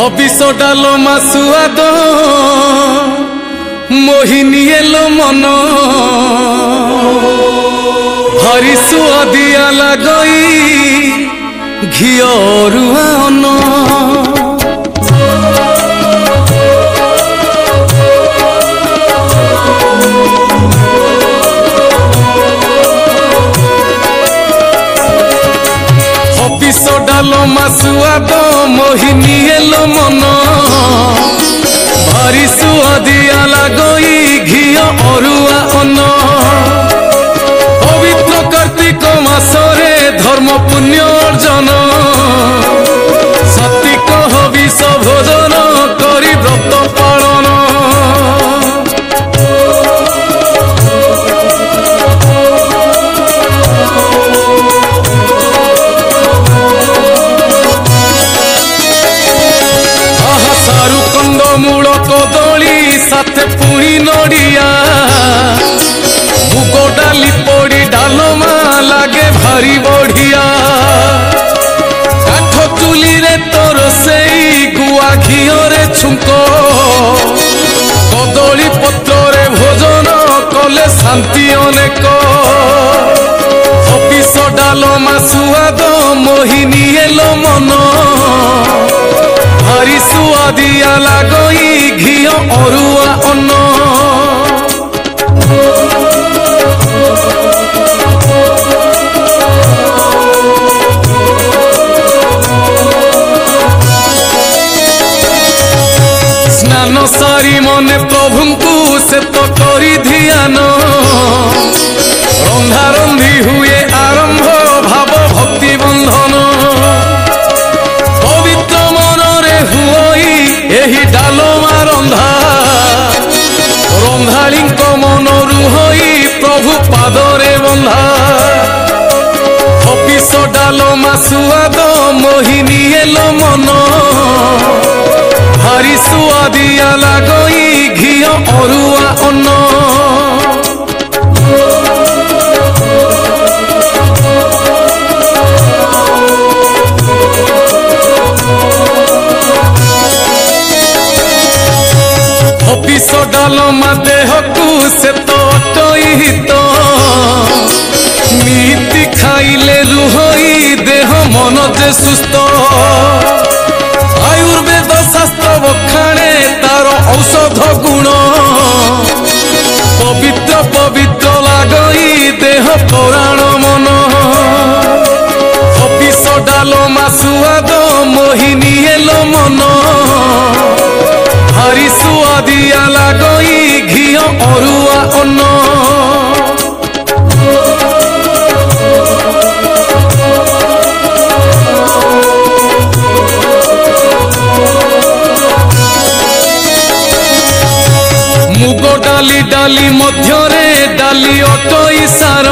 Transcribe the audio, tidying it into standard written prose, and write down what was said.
হবিষ ডালো মাসুয়াদ মোহিনী এলো মন ভারি সুয়াদিয়া লাগই ঘিও অরুয়া অন্ন হবিষ ডালো মাসুয়াদ মোহিনী এলো মন ভারি সুয়াদিয়া লাগই ঘিও অরুয়া অন্ন পবিত্র কার্তিক মাসরে ধর্ম পুণ্য অর্জন সাত্বিক হবিষ ভোজন করি ব্রত পালন মূল কদলী সাথে পুরি নড়িয়া মুগ ডালি পড়ি ডালমা লাগে ভারি বঢ়িয়া কাঠ চুলিরে তোর সেই গুয়া ঘিওরে ছুঙ্ক কদলী পত্রে ভোজন কলে শান্তি অনেক হবিষ ডালমা সুয়াদ মোহিনী এলো মন ভারি সুয়াদিয়া লাগই ঘিও অরুয়া অন্ন স্নান সারি মনে প্রভুঙ্কু সে তো করি ধ্যান রন্ধা রন্ধি হুয়ে আরম্ভ ভাব ভক্তি বন্ধন ଏହି ଡାଲମା ରନ୍ଧା ରନ୍ଧାଳିଙ୍କ ମନରୁ ହୋଇ ପ୍ରଭୁ ପାଦରେ ବନ୍ଧା ହବିଷ ଡାଲମା ସୁଆଦ ମୋହିনী ଏଲୋ ମନ ଭାରି ସୁଆଦିଆ ଲାଗଇ ଘିଅ ଅରୁଆ ଅନ୍ନ হবিষ ডালমা দেহকু সে তো অটই হিত নিতি খাইলে রুহই দেহ মন যে সুস্থ আয়ুর্বেদ শাস্ত্র বখাণে তার ঔষধ গুণ পবিত্র পবিত্র লাগই দেহ পুরাণ মন হবিষ ডালমা সুয়াদ মোহিনী এলো মন ভারি সুয়াদিয়া লাগই ঘিও অরুয়া অন্ন মুগ ডালি ডালি মধ্যরে ডালি অটই সার